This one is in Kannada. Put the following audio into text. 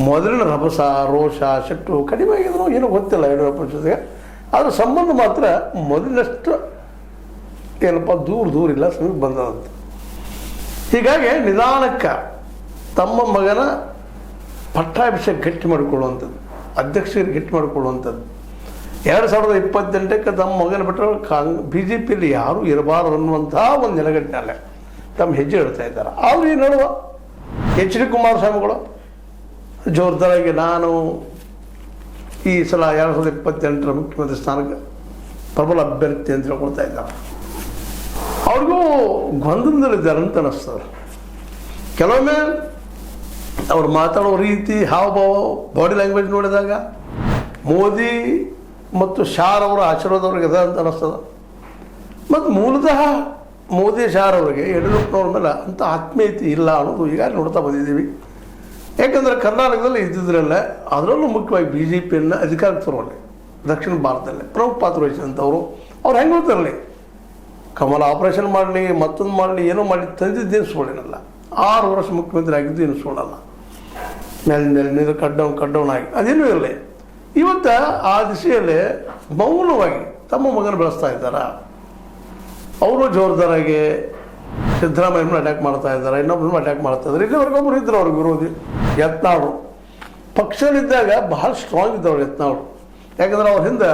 ಮೊದಲಿನ ರಭಸ ರೋಷ ಸಿಟ್ಟು ಕಡಿಮೆ ಆಗಿದ್ರು ಏನೋ ಗೊತ್ತಿಲ್ಲ ಯಡಿಯೂರಪ್ಪ ಜೊತೆಗೆ. ಆದರೆ ಸಂಬಂಧ ಮಾತ್ರ ಮೊದಲಿನಷ್ಟು ಏನಪ್ಪ ದೂರ ಇಲ್ಲ, ಸಮೀಪ ಬಂದದಂತ. ಹೀಗಾಗಿ ನಿಧಾನಕ್ಕೆ ತಮ್ಮ ಮಗನ ಪಟ್ಟಾಭಿಷೇಕ ಗಟ್ಟಿ ಮಾಡಿಕೊಳ್ಳುವಂಥದ್ದು, ಅಧ್ಯಕ್ಷರಿಗೆ ಗಟ್ಟಿ ಮಾಡಿಕೊಳ್ಳುವಂಥದ್ದು. 2028ಕ್ಕೆ ತಮ್ಮ ಮಗನ ಬಿಟ್ಟರೆ BJPಯಲ್ಲಿ ಯಾರೂ ಇರಬಾರದು ಅನ್ನುವಂಥ ಒಂದು ನೆಲೆಗಟ್ಟಿನಲ್ಲೇ ತಮ್ಮ ಹೆಜ್ಜೆ ಇಡ್ತಾ ಇದ್ದಾರೆ. ಆದರೂ ಈ ನಡುವೆ HD ಕುಮಾರಸ್ವಾಮಿಗಳು ಜೋರ್ದಾರಾಗಿ ನಾನು ಈ ಸಲ 2028ರ ಮುಖ್ಯಮಂತ್ರಿ ಸ್ಥಾನಕ್ಕೆ ಪ್ರಬಲ ಅಭ್ಯರ್ಥಿ ಅಂತ ಹೇಳ್ಕೊಳ್ತಾ ಇದ್ದಾರೆ. ಅವ್ರಿಗೂ ಗೊಂದಲದಲ್ಲಿದ್ದಾರೆ ಅಂತ ಅನ್ನಿಸ್ತದೆ. ಕೆಲವೊಮ್ಮೆ ಅವ್ರು ಮಾತಾಡೋ ರೀತಿ, ಹಾವಭಾವ, ಬಾಡಿ ಲ್ಯಾಂಗ್ವೇಜ್ ನೋಡಿದಾಗ ಮೋದಿ ಮತ್ತು ಶಾರ್ ಅವರ ಆಶೀರ್ವಾದ ಅವ್ರಿಗೆ ಅದ ಅಂತ ಅನ್ನಿಸ್ತದೆ. ಮತ್ತು ಮೂಲತಃ ಮೋದಿ ಶಾರ್ ಅವರಿಗೆ ಯಡಿಯೂರಪ್ಪನವ್ರ ಮೇಲೆ ಅಂಥ ಆತ್ಮೀಯತೆ ಇಲ್ಲ ಅನ್ನೋದು ಈಗಾಗಲೇ ನೋಡ್ತಾ ಬಂದಿದ್ದೀವಿ. ಯಾಕಂದರೆ ಕರ್ನಾಟಕದಲ್ಲಿ ಇದ್ದಿದ್ರಲ್ಲ, ಅದರಲ್ಲೂ ಮುಖ್ಯವಾಗಿ BJPಯನ್ನು ಅಧಿಕಾರಕ್ಕೆ ತರೋಲ್ಲ, ದಕ್ಷಿಣ ಭಾರತದಲ್ಲಿ ಪ್ರಮುಖ ಪಾತ್ರ ವಹಿಸಿದಂಥವ್ರು. ಅವ್ರು ಹೆಂಗೆ ಹೋಗ್ತಾರಲಿ, ಕಮಲ ಆಪರೇಷನ್ ಮಾಡಲಿ ಮತ್ತೊಂದು ಮಾಡಲಿ ಏನೋ ಮಾಡಿ ತಂದಿದ್ದು ಎನಿಸ್ಕೊಳ್ಳೇನಲ್ಲ. 6 ವರ್ಷ ಮುಖ್ಯಮಂತ್ರಿ ಆಗಿದ್ದು ಎನಿಸ್ಕೊಳ್ಳಲ್ಲ. ನೆಲೆ ಕಡ್ಡೌನ್ ಆಗಿ ಅದೇನೂ ಇರಲಿ. ಇವತ್ತು ಆ ದಿಶೆಯಲ್ಲಿ ಮೌನವಾಗಿ ತಮ್ಮ ಮಗನ ಬೆಳೆಸ್ತಾ ಇದ್ದಾರೆ. ಅವರು ಜೋರ್ದಾರಾಗಿ ಸಿದ್ದರಾಮಯ್ಯನ ಅಟ್ಯಾಕ್ ಮಾಡ್ತಾ ಇದ್ದಾರೆ, ಇನ್ನೊಬ್ಬರನ್ನು ಅಟ್ಯಾಕ್ ಮಾಡ್ತಾ ಇದ್ದಾರೆ. ಇಲ್ಲಿವರೆಗೊಬ್ಬರು ಇದ್ರು ಅವ್ರಿಗೆ ವಿರೋಧಿ ಯತ್ನಾಳರು. ಪಕ್ಷದಲ್ಲಿದ್ದಾಗ ಬಹಳ ಸ್ಟ್ರಾಂಗ್ ಇದ್ದವ್ರು ಯತ್ನಾಳರು. ಯಾಕಂದ್ರೆ ಅವ್ರ ಹಿಂದೆ